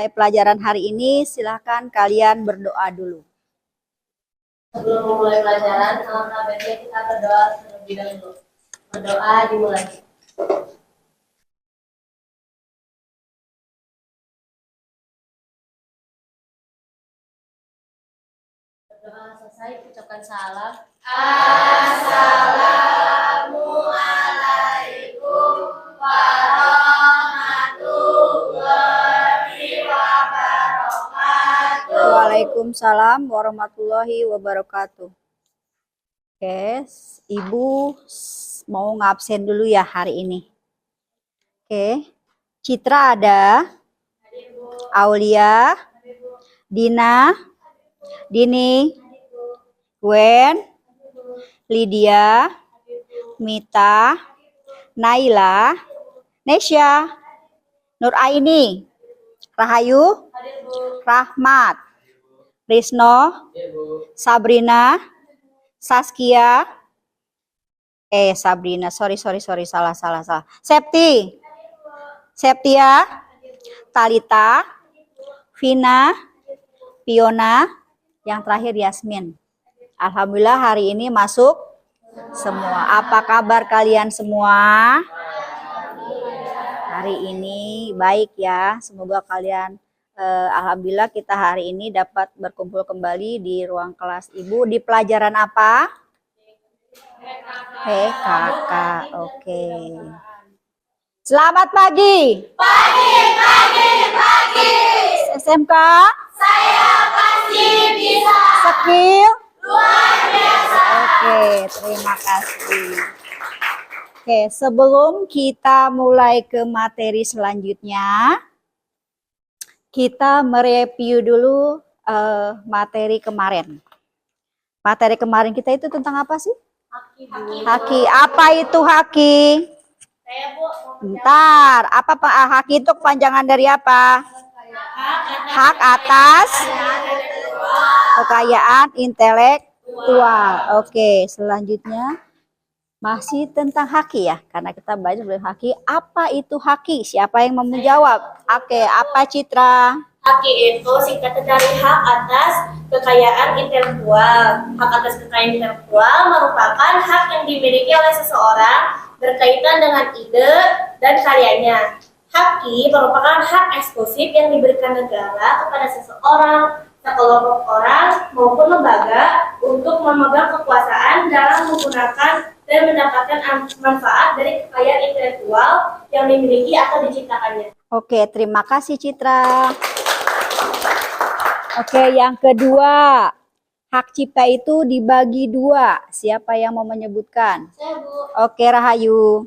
memulai pelajaran hari ini, silahkan kalian berdoa dulu. Sebelum memulai pelajaran, alangkah baiknya kita berdoa terlebih dahulu. Berdoa dimulai. Berdoa selesai, ucapkan salam. Assalamualaikum warahmatullahi wabarakatuh. Waalaikumsalam warahmatullahi wabarakatuh. Oke, Ibu mau ngabsen dulu ya hari ini. Oke, Citra ada, Aulia, Dina, Dini, Gwen, Lydia, Mita, Naila, Nesya, Nuraini, Rahayu, Rahmat, Risno, Sabrina, Saskia, Sabrina, sorry, salah. Septia, Talita, Vina, Fiona, yang terakhir Yasmin. Alhamdulillah hari ini masuk semua. Apa kabar kalian semua? Hari ini baik ya. Semoga kalian alhamdulillah kita hari ini dapat berkumpul kembali di ruang kelas Ibu di pelajaran apa? PKK. Oke. Selamat pagi. Pagi. SMK. Saya pasti bisa. Skill. Luar biasa. Oke, terima kasih. Oke, sebelum kita mulai ke materi selanjutnya, kita mereview dulu materi kemarin. Materi kemarin kita itu tentang apa sih? Haki. Apa itu haki? Saya Bu. Bentar, apa Pak? Haki itu kepanjangan dari apa? Hak atas kekayaan intelektual. Oke, selanjutnya masih tentang haki ya, karena kita belajar tentang haki. Apa itu haki? Siapa yang mau menjawab? Oke, apa Citra? Haki itu singkatan dari hak atas kekayaan intelektual. Hak atas kekayaan intelektual merupakan hak yang dimiliki oleh seseorang berkaitan dengan ide dan karyanya. Haki merupakan hak eksklusif yang diberikan negara kepada seseorang, sekelompok orang, maupun lembaga untuk memegang kekuasaan dalam menggunakan dan mendapatkan manfaat dari kekayaan intelektual yang dimiliki atau diciptakannya. Oke, terima kasih Citra. Oke, yang kedua, hak cipta itu dibagi dua. Siapa yang mau menyebutkan? Saya Bu. Oke, Rahayu.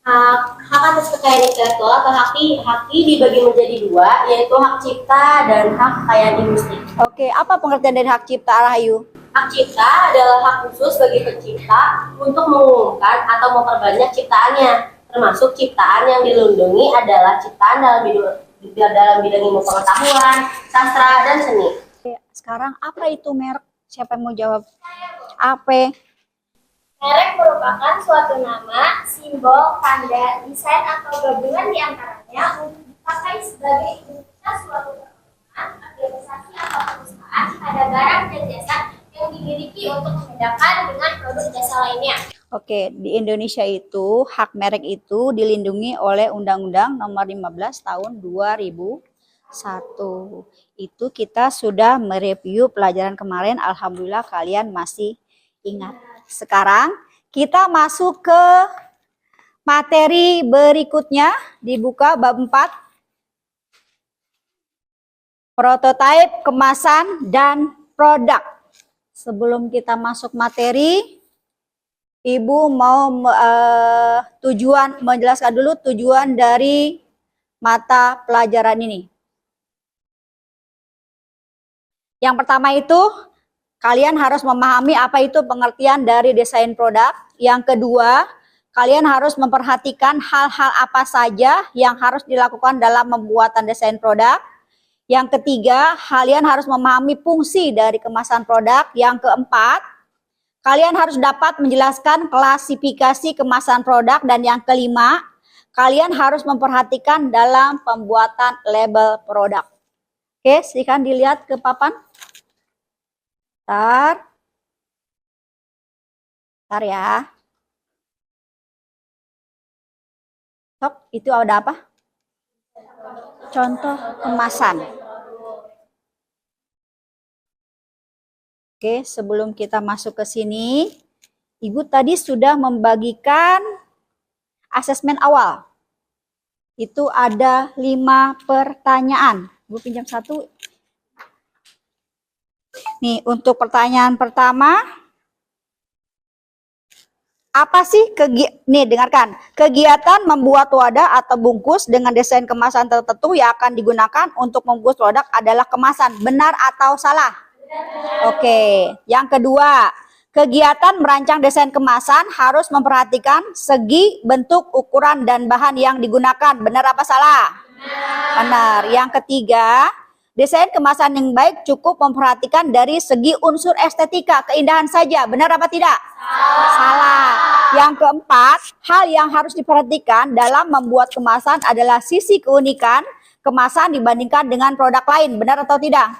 Hak atas kekayaan intelektual atau haki dibagi menjadi dua, yaitu hak cipta dan hak kekayaan industri. Oke, apa pengertian dari hak cipta, Rahayu? Hak cipta adalah hak khusus bagi pencipta untuk mengumumkan atau memperbanyak ciptaannya, termasuk ciptaan yang dilindungi adalah ciptaan dalam bidang ilmu pengetahuan, sastra, dan seni. Oke, sekarang apa itu merek? Siapa yang mau jawab? Apa? Merek merupakan suatu nama, simbol, tanda, desain, atau gabungan di antaranya untuk dipakai sebagai identitas suatu perorangan, organisasi, atau perusahaan pada barang dan jasa yang dimiliki untuk membedakan dengan produk jasa lainnya. Oke, di Indonesia itu hak merek itu dilindungi oleh Undang-Undang Nomor 15 Tahun 2001. Itu kita sudah mereview pelajaran kemarin, alhamdulillah kalian masih ingat. Sekarang kita masuk ke materi berikutnya, dibuka bab 4. Prototipe, kemasan, dan produk. Sebelum kita masuk materi, Ibu mau menjelaskan dulu tujuan dari mata pelajaran ini. Yang pertama itu, kalian harus memahami apa itu pengertian dari desain produk. Yang kedua, kalian harus memperhatikan hal-hal apa saja yang harus dilakukan dalam pembuatan desain produk. Yang ketiga, kalian harus memahami fungsi dari kemasan produk. Yang keempat, kalian harus dapat menjelaskan klasifikasi kemasan produk. Dan yang kelima, kalian harus memperhatikan dalam pembuatan label produk. Oke, silakan dilihat ke papan. Bentar ya. Sok, itu ada apa? Contoh kemasan. Oke, sebelum kita masuk ke sini, Ibu tadi sudah membagikan asesmen awal. Itu ada 5 pertanyaan. Ibu pinjam satu. Nih, untuk pertanyaan pertama, apa sih dengarkan. Kegiatan membuat wadah atau bungkus dengan desain kemasan tertentu yang akan digunakan untuk membuat produk adalah kemasan. Benar atau salah? Oke. Yang kedua, kegiatan merancang desain kemasan harus memperhatikan segi, bentuk, ukuran, dan bahan yang digunakan. Benar apa salah? Benar. Yang ketiga, desain kemasan yang baik cukup memperhatikan dari segi unsur estetika, keindahan saja. Benar apa tidak? Salah. Yang keempat, hal yang harus diperhatikan dalam membuat kemasan adalah sisi keunikan kemasan dibandingkan dengan produk lain. Benar atau tidak?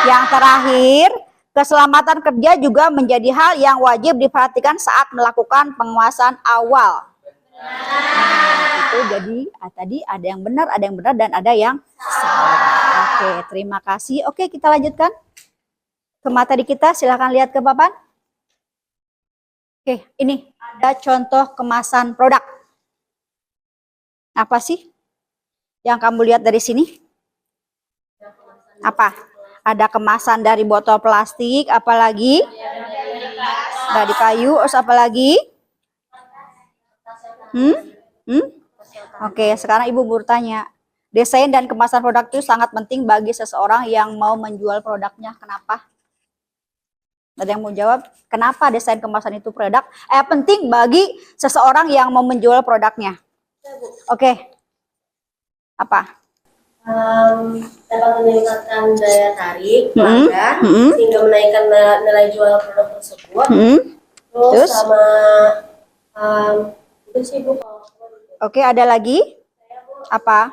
Yang terakhir, keselamatan kerja juga menjadi hal yang wajib diperhatikan saat melakukan penguasaan awal. Itu jadi tadi ada yang benar, dan ada yang salah. Oke, terima kasih. Oke, kita lanjutkan ke materi kita. Silahkan lihat ke papan. Oke, ini ada contoh kemasan produk. Apa sih yang kamu lihat dari sini? Apa? Ada kemasan dari botol plastik, apalagi? Dari kayu, terus apalagi? Oke, sekarang Ibu bertanya. Desain dan kemasan produk itu sangat penting bagi seseorang yang mau menjual produknya. Kenapa? Ada yang mau jawab? Kenapa desain kemasan itu penting bagi seseorang yang mau menjual produknya? Oke. Apa? Dapat meningkatkan daya tarik pelanggan sehingga menaikkan nilai jual produk tersebut. Terus sama itu sih Bu. Oke, ada lagi? Apa?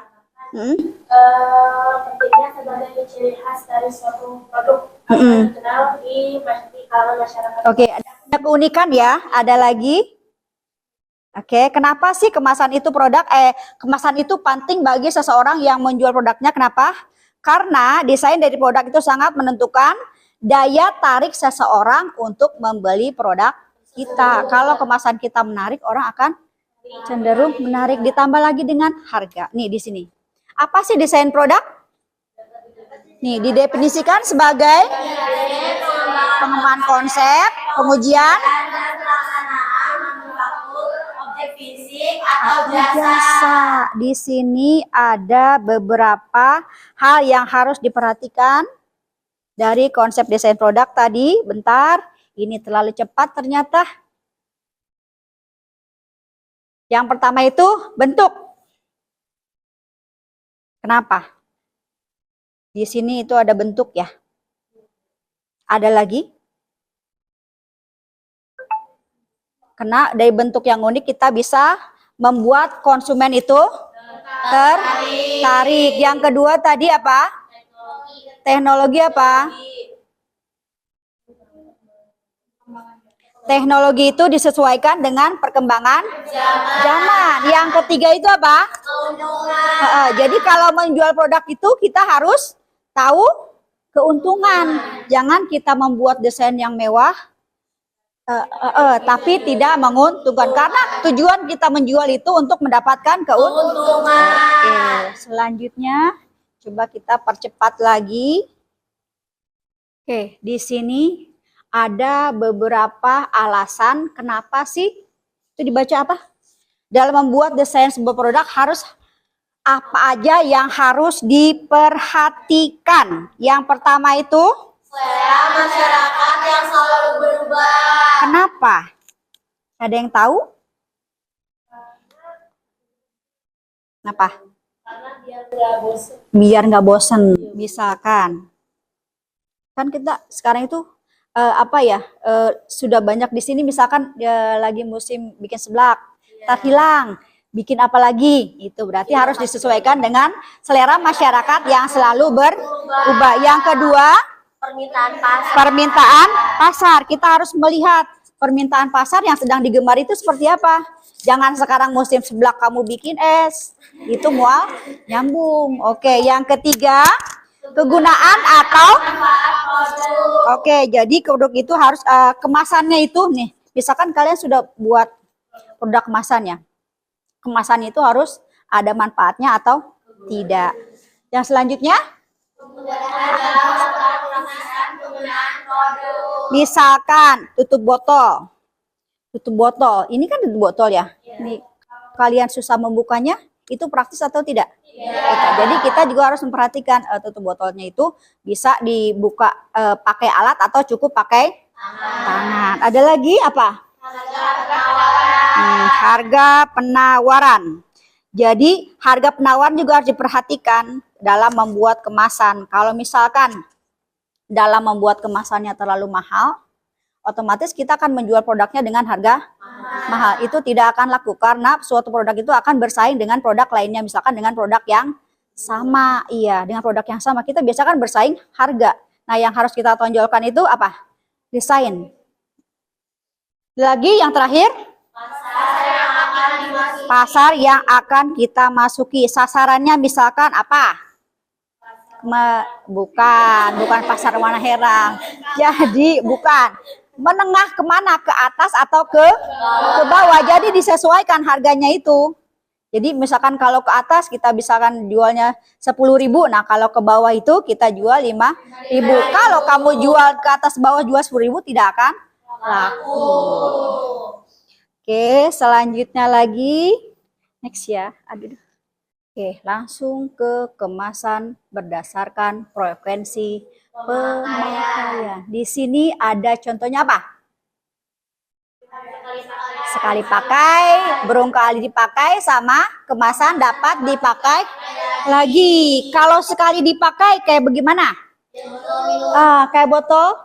Pentingnya sebagai ciri khas dari suatu produk dikenal di kalangan masyarakat. Oke, ada keunikan ya. Ada lagi? Oke, kenapa sih kemasan itu penting bagi seseorang yang menjual produknya? Kenapa? Karena desain dari produk itu sangat menentukan daya tarik seseorang untuk membeli produk kita. Kalau kemasan kita menarik, orang akan cenderung menarik. Ditambah lagi dengan harga. Nih di sini. Apa sih desain produk? Nih didefinisikan sebagai pengembangan konsep, pengujian, fisik atau jasa. Di sini ada beberapa hal yang harus diperhatikan dari konsep desain produk tadi. Bentar, ini terlalu cepat ternyata. Yang pertama itu bentuk. Kenapa? Di sini itu ada bentuk ya. Ada lagi? Karena dari bentuk yang unik kita bisa membuat konsumen itu tertarik. Yang kedua tadi apa? Teknologi apa? Teknologi itu disesuaikan dengan perkembangan zaman. Yang ketiga itu apa? Jadi kalau menjual produk itu kita harus tahu keuntungan. Jangan kita membuat desain yang mewah tapi tidak menguntungkan, karena tujuan kita menjual itu untuk mendapatkan keuntungan. Oke, selanjutnya coba kita percepat lagi. Oke, di sini ada beberapa alasan kenapa sih itu dibaca apa? Dalam membuat desain sebuah produk harus apa aja yang harus diperhatikan? Yang pertama itu selera masyarakat yang selalu berubah. Kenapa? Ada yang tahu? Kenapa? Karena biar nggak bosan. Biar nggak bosan. Misalkan, kan kita sekarang itu sudah banyak di sini. Misalkan lagi musim bikin seblak, tar hilang. bikin apa lagi? Itu berarti harus disesuaikan dengan selera masyarakat yang selalu berubah. Yang kedua, permintaan pasar. Kita harus melihat permintaan pasar yang sedang digemar itu seperti apa. Jangan sekarang musim sebelah kamu bikin es, itu mual nyambung. Oke, yang ketiga, kegunaan atau jadi produk itu harus kemasannya itu nih. Misalkan kalian sudah buat produk kemasannya. Kemasan itu harus ada manfaatnya atau tidak. Yang selanjutnya, misalkan tutup botol. Tutup botol. Ini kan tutup botol ya. Ini kalian susah membukanya, itu praktis atau tidak? Tidak. Jadi kita juga harus memperhatikan tutup botolnya itu bisa dibuka pakai alat atau cukup pakai tangan. Ada lagi apa? Harga penawaran. Jadi harga penawaran juga harus diperhatikan dalam membuat kemasan. Kalau misalkan dalam membuat kemasannya terlalu mahal, otomatis kita akan menjual produknya dengan harga mahal. Itu tidak akan laku karena suatu produk itu akan bersaing dengan produk lainnya. Misalkan dengan produk yang sama. Iya, dengan produk yang sama. Kita biasa kan bersaing harga. Nah, yang harus kita tonjolkan itu apa? Desain. Lagi yang terakhir, pasar yang akan kita masuki. Sasarannya misalkan apa? Bukan pasar warna herang. Jadi bukan menengah kemana, ke atas atau ke bawah. Jadi disesuaikan harganya itu. Jadi misalkan kalau ke atas kita misalkan jualnya 10.000. Nah kalau ke bawah itu kita jual 5.000. Kalau kamu jual ke atas bawah jual 10.000 tidak akan laku. Oke, selanjutnya lagi. Next ya. Aduh. Oke, langsung ke kemasan berdasarkan frekuensi pemakaian. Di sini ada contohnya apa? Sekali pakai, berkali dipakai, sama kemasan dapat dipakai lagi. Kalau sekali dipakai kayak bagaimana? Kayak botol?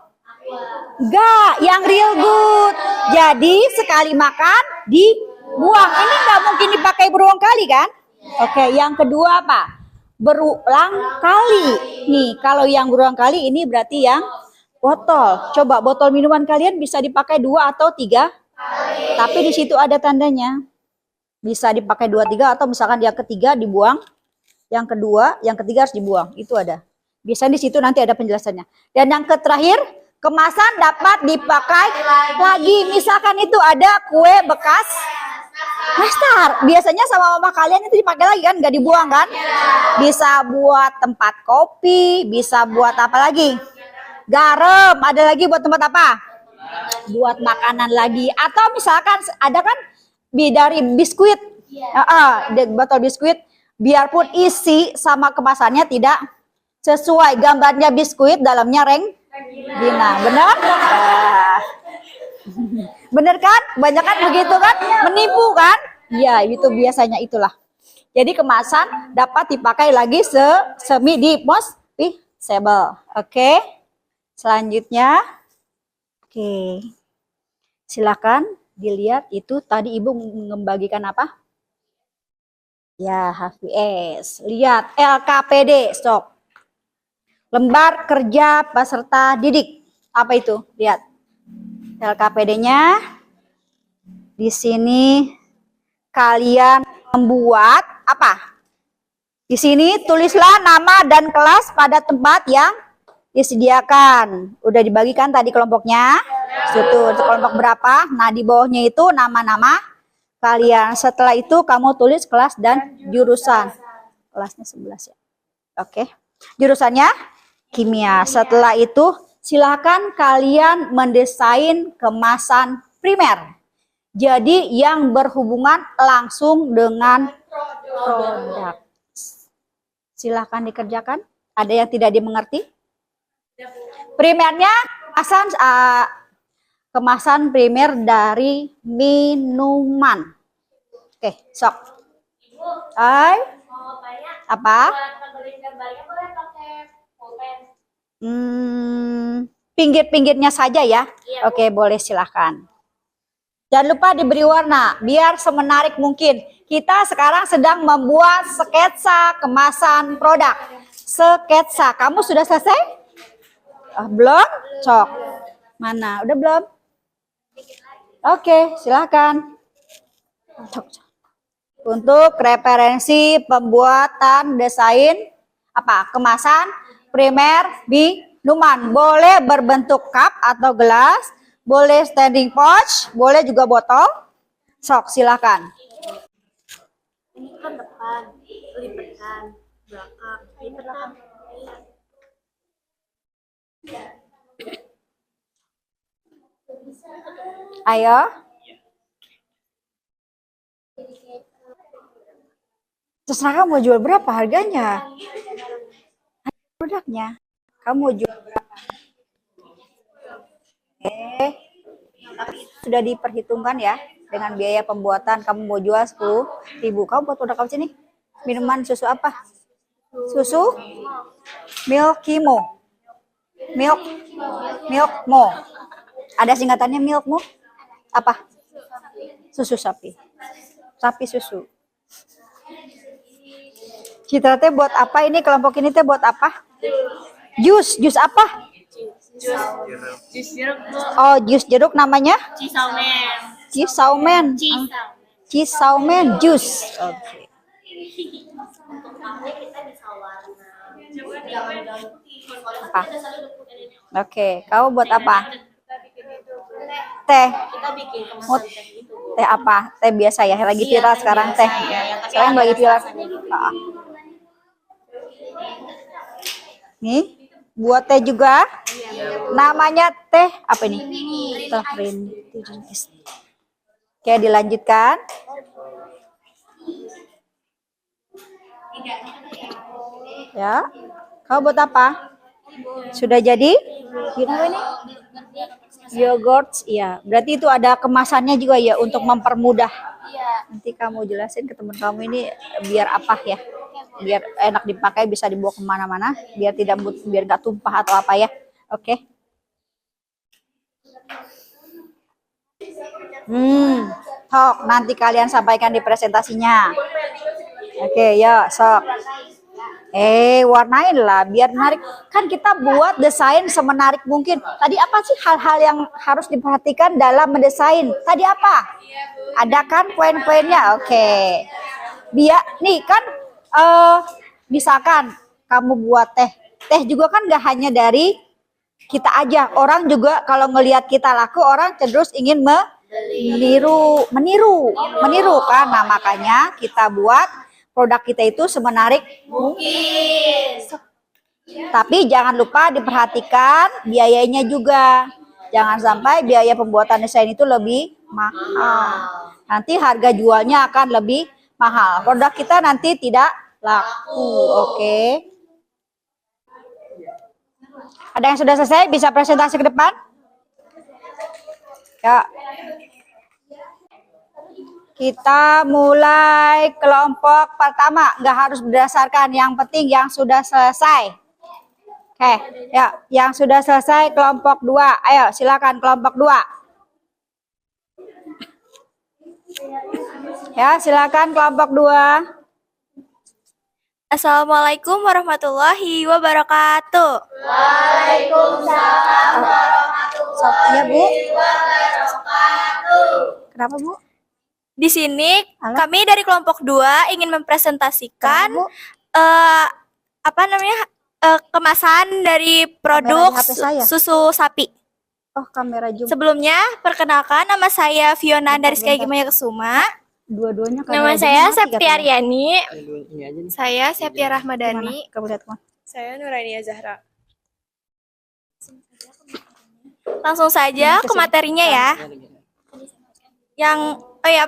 Enggak, yang real good. Jadi sekali makan dibuang. Ini nggak mungkin dipakai berulang kali kan? Oke, yang kedua apa? Berulang kali. Nih, kalau yang berulang kali ini berarti yang botol. Coba botol minuman kalian bisa dipakai 2 atau 3 kali. Tapi di situ ada tandanya. Bisa dipakai 2, 3 atau misalkan yang ketiga dibuang. Yang kedua, yang ketiga harus dibuang. Itu ada. Biasanya di situ nanti ada penjelasannya. Dan yang terakhir, kemasan dapat dipakai lagi. Misalkan itu ada kue bekas nastar, biasanya sama mama kalian itu dipakai lagi kan, nggak dibuang kan? Bisa buat tempat kopi, bisa buat apa lagi? Garam, ada lagi buat tempat apa? Buat makanan lagi. Atau misalkan ada kan dari biskuit, botol biskuit, biarpun isi sama kemasannya tidak sesuai, gambarnya biskuit, dalamnya Gina, benar? Bener kan? Banyak kan begitu kan? Menipu kan? Ya, itu biasanya itulah. Jadi kemasan dapat dipakai lagi semi disposable. Oke. Selanjutnya. Oke. Silakan dilihat itu tadi Ibu membagikan apa? Ya, HVS. Lihat LKPD, stok. Lembar kerja peserta didik. Apa itu? Lihat. LKPD-nya di sini kalian membuat apa? Di sini tulislah nama dan kelas pada tempat yang disediakan. Udah dibagikan tadi kelompoknya? Itu kelompok berapa? Nah, di bawahnya itu nama-nama kalian. Setelah itu kamu tulis kelas dan jurusan. Kelasnya 11 ya. Oke. Jurusannya kimia. Setelah itu silakan kalian mendesain kemasan primer. Jadi yang berhubungan langsung dengan produk. Silakan dikerjakan. Ada yang tidak dimengerti? Primernya kemasan primer dari minuman. Oke, sok. Hai. Apa? Pinggir-pinggirnya saja ya. Oke, boleh silahkan. Jangan lupa diberi warna biar semenarik mungkin. Kita sekarang sedang membuat sketsa kemasan produk. Sketsa. Kamu sudah selesai? Belum? Cok. Mana? Udah belum? Oke, silakan. Cok. Untuk referensi pembuatan desain kemasan primer minuman. Boleh berbentuk cup atau gelas, boleh standing pouch, boleh juga botol. Sok, silakan. Ini kan depan, lipatan, belakang, lipatan. Ayo. Terserah kamu mau jual berapa harganya. Produknya. Kamu mau jual berapa? Sudah diperhitungkan ya. Dengan biaya pembuatan kamu mau jual 10.000. Kamu buat produk apa sini? Minuman susu apa? Susu? Milkimo. Milkmo. Ada singkatannya Milkmo? Apa? Susu sapi. Sapi susu. Citra teh buat apa ini? Kelompok ini teh buat apa? Jus apa? Jus jeruk, Bu. Oh, jus jeruk namanya? Cisaumen. Cisaumen jus. Oke. Apa? Oke, kamu buat apa? Teh. Kita bikin kemasan teh itu, Bu. Teh apa? Teh biasa ya, lagi viral teh sekarang biasa, teh. ya, yang Sekarang ada lagi viral. rasanya gitu. Nih, buat teh juga. Namanya teh apa ini? Teh rinty. Oke, dilanjutkan. Ya, kamu buat apa? Sudah jadi? Gimana ini? Yogurt, iya. Berarti itu ada kemasannya juga ya untuk mempermudah. Nanti kamu jelasin ke teman kamu ini biar apa ya? Biar enak dipakai, bisa dibawa kemana-mana, biar nggak tumpah atau apa ya. Oke. Sok nanti kalian sampaikan di presentasinya. Oke, ya sok. Warnain lah biar menarik. Kan kita buat desain semenarik mungkin. Tadi apa sih hal-hal yang harus diperhatikan dalam mendesain? Tadi apa? Ada kan poin-poinnya? Oke. Biar nih kan misalkan kamu buat teh. Teh juga kan gak hanya dari kita aja. Orang juga kalau ngelihat kita laku, orang cenderung ingin meniru kan. Nah, makanya kita buat produk kita itu semenarik mungkin. Tapi jangan lupa diperhatikan biayanya juga. Jangan sampai biaya pembuatan desain itu lebih mahal. Nanti harga jualnya akan lebih mahal. Produk kita nanti tidak laku. Oke. Ada yang sudah selesai? Bisa presentasi ke depan? Ya. Kita mulai kelompok pertama, nggak harus berdasarkan, yang penting yang sudah selesai. Oke, ya, yang sudah selesai kelompok 2. Ayo, silakan kelompok 2. Ya, silakan kelompok 2. Assalamualaikum warahmatullahi wabarakatuh. Waalaikumsalam Ya, Bu. wabarakatuh. Kenapa, Bu? Di sini Halo? kami dari kelompok 2 ingin mempresentasikan Kenapa, Bu? kemasan dari produk Kamera di HP saya. susu sapi. Oh, kamera zoom. Sebelumnya, perkenalkan nama saya Fiona Bentar, dari Sky bentar. Gimaya Kesuma. Dua-duanya kamera Nama zoom saya mati Septi katanya. Aryani. Ini aja nih. Saya Septia Gimana? Rahmadani. Kamu lihat, Ma. Saya Nurania Zahra. Langsung saja ke materinya ya.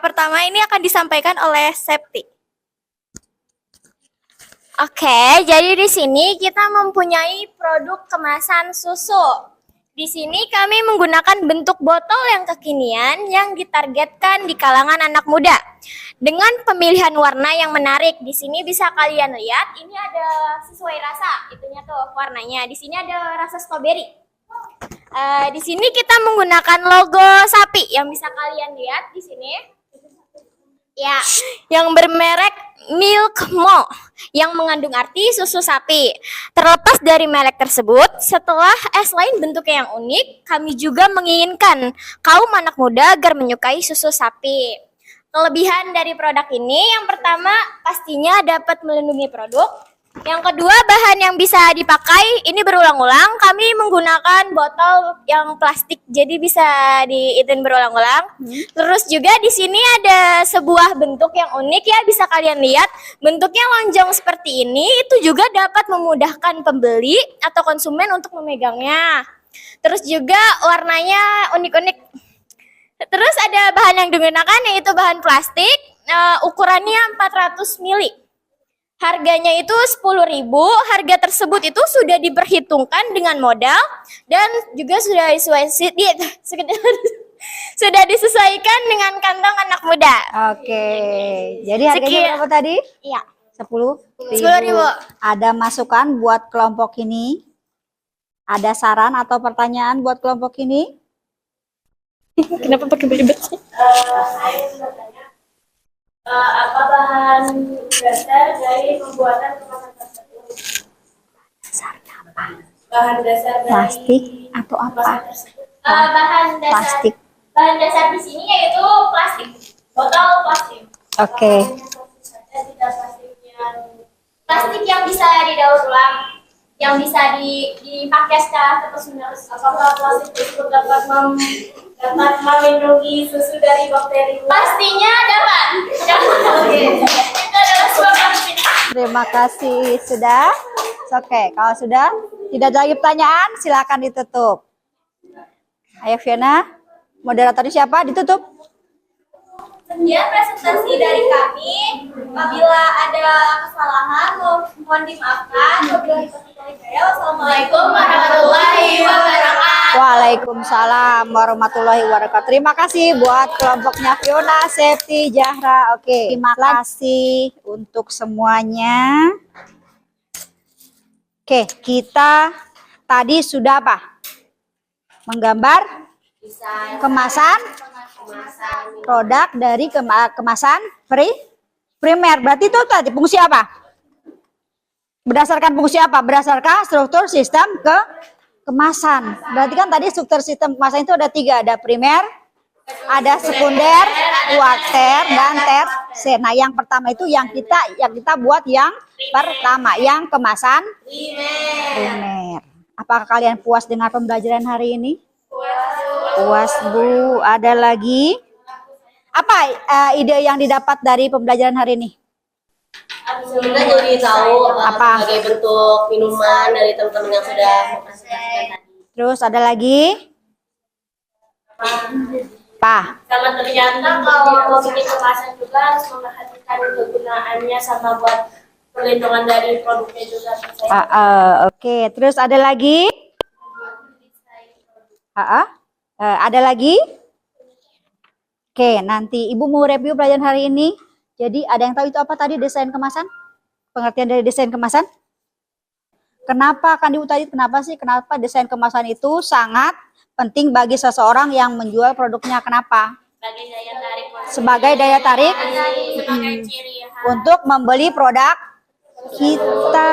Pertama ini akan disampaikan oleh Septi. Oke, jadi di sini kita mempunyai produk kemasan susu. Di sini kami menggunakan bentuk botol yang kekinian yang ditargetkan di kalangan anak muda. Dengan pemilihan warna yang menarik, di sini bisa kalian lihat, ini ada sesuai rasa, itunya tuh warnanya. Di sini ada rasa stroberi. Di sini kita menggunakan logo sapi yang bisa kalian lihat di sini. Ya, yang bermerek Milk Mo yang mengandung arti susu sapi. Terlepas dari merek tersebut, setelah es lain bentuknya yang unik, kami juga menginginkan kaum anak muda agar menyukai susu sapi. Kelebihan dari produk ini, yang pertama pastinya dapat melindungi produk. Yang kedua, bahan yang bisa dipakai ini berulang-ulang. Kami menggunakan botol yang plastik, jadi bisa diitin berulang-ulang. Terus juga di sini ada sebuah bentuk yang unik ya, bisa kalian lihat. Bentuknya lonjong seperti ini, itu juga dapat memudahkan pembeli atau konsumen untuk memegangnya. Terus juga warnanya unik-unik. Terus ada bahan yang digunakan yaitu bahan plastik, ukurannya 400 mili. Harganya itu 10.000. Harga tersebut itu sudah diperhitungkan dengan modal dan juga sudah disesuaikan dengan kantong anak muda. Oke. Jadi harganya berapa tadi? Iya. 10.000. 10.000. Ada masukan buat kelompok ini? Ada saran atau pertanyaan buat kelompok ini? Kenapa pakai belibet sih? Saya juga tanya, apa bahan dasar dari pembuatan kemasan tersebut? Dasarnya apa? Bahan dasar dari Plastik atau apa? kemasan tersebut. Bahan dasar Plastik. Bahan dasar di sini yaitu plastik. Botol plastik. Oke. Tidak Plastik yang bisa didaur ulang, yang bisa dipakai secara terus-menerus. Apakah plastik tersebut dapat melindungi susu dari bakteri? Pastinya dapat. Oke. Itu adalah sebuah plastik. Terima kasih sudah. Oke, kalau sudah tidak ada lagi pertanyaan, silakan ditutup. Ayo Fiona, moderatornya siapa? Ditutup. Sekian presentasi dari kami. Apabila ada kesalahan, mohon dimaafkan. Wassalamualaikum warahmatullahi wabarakatuh. Waalaikumsalam warahmatullahi wabarakatuh. Terima kasih buat kelompoknya Fiona, Septi, Zahra. Oke, terima kasih untuk semuanya. Oke, kita tadi sudah apa? Menggambar kemasan produk dari kemasan primer. Berarti itu tadi fungsi apa? Berdasarkan fungsi apa? Berdasarkan struktur sistem kemasan. Berarti kan tadi struktur sistem kemasan itu ada 3. Ada primer, ada sekunder, kuarter, dan tersier. Nah, yang pertama itu yang kita buat yang pertama, yang kemasan primer. Apakah kalian puas dengan pembelajaran hari ini? Puas, Bu. Ada lagi? Apa ide yang didapat dari pembelajaran hari ini? Kita jadi tahu Apa? sebagai bentuk minuman dari teman-teman yang sudah mempresentasikan tadi. Terus ada lagi? Pak. Sama ternyata kalau bikin kemasan juga harus memperhatikan kegunaannya sama buat perlindungan dari produknya juga. Oke. Terus ada lagi? Ada lagi? Oke, nanti Ibu mau review pelajaran hari ini. Jadi ada yang tahu itu apa tadi desain kemasan? Pengertian dari desain kemasan? Kenapa kan Ibu tadi kenapa desain kemasan itu sangat penting bagi seseorang yang menjual produknya? Kenapa? Sebagai daya tarik Sebagai ciri khas. untuk membeli produk kita.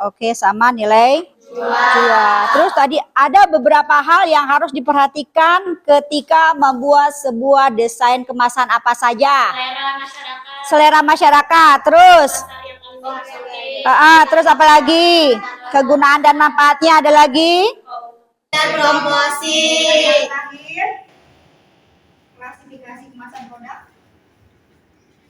Oke, sama nilai jual. Terus tadi ada beberapa hal yang harus diperhatikan ketika membuat sebuah desain kemasan apa saja. Selera masyarakat. Terus terus apa lagi? Kegunaan dan manfaatnya ada lagi? Dan promosi. Klasifikasi kemasan produk.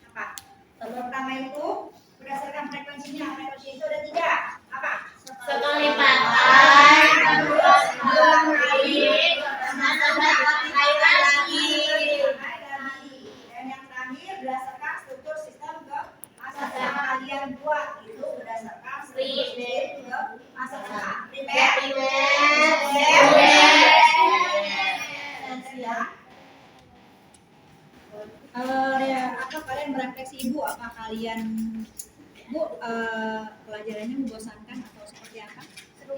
Apa? Pertama itu berdasarkan frekuensinya. Frekuensi itu ada 3. Apa? Sekali pakai, dua kali, lagi. Dan yang terakhir berdasarkan struktur sistem kemasan yang kalian buat itu berdasarkan struktur sistem kemasan primer, apa kalian merefleksi Ibu? Apa kalian Bu pelajarannya membosankan atau seperti apa?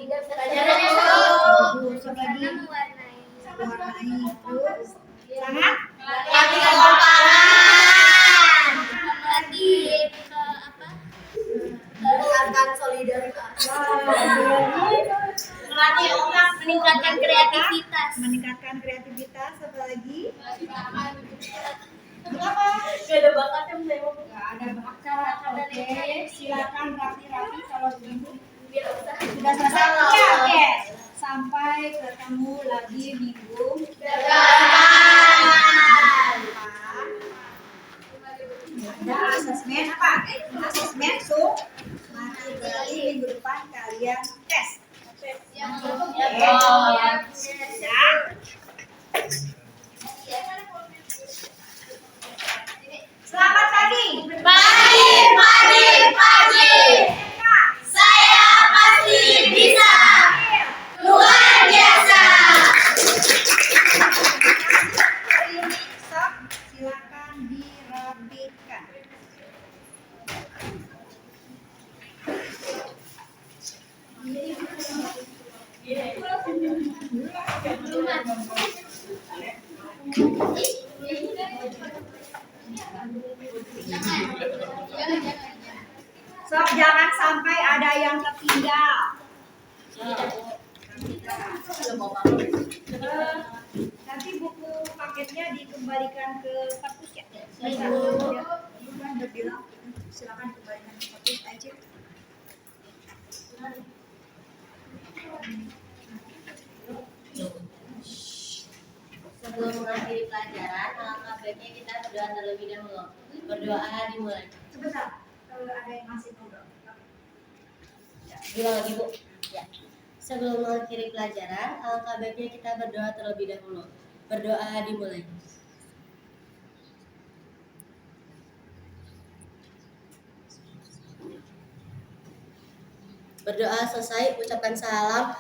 Pelajarannya bagus. Lagi mewarnai. Terus sangat Latihan lapangan. Meningkatkan solidaritas. Melatih otak. Meningkatkan kreativitas. meningkatkan kreativitas. Apa lagi? Gak ada bakatnya saya mau. Nggak ada bakat. Oke, silakan rapi-rapi kalau begitu. Sudah selesai? Iya, oke. Sampai ketemu lagi minggu ada asesmen apa? Asesmen tuh nanti berarti minggu depan kalian tes. Ya. Selamat pagi. Pagi. Saya pasti bisa. Luar biasa. Hari ini sok silakan dirapikan. Sok jangan sampai ada yang tertinggal. Nanti buku paketnya dikembalikan ke perpus ya. Bisa. Bukan udah bilang silakan kembalikan ke perpus aja. Sebelum mengakhiri pelajaran, alangkah baiknya kita berdoa terlebih dahulu. Berdoa dimulai. Sebentar, ada yang masih ngobrol. Bilang lagi Bu. Ya. Sebelum mengakhiri pelajaran, alangkah baiknya kita berdoa terlebih dahulu. Berdoa dimulai. Berdoa selesai, ucapkan salam.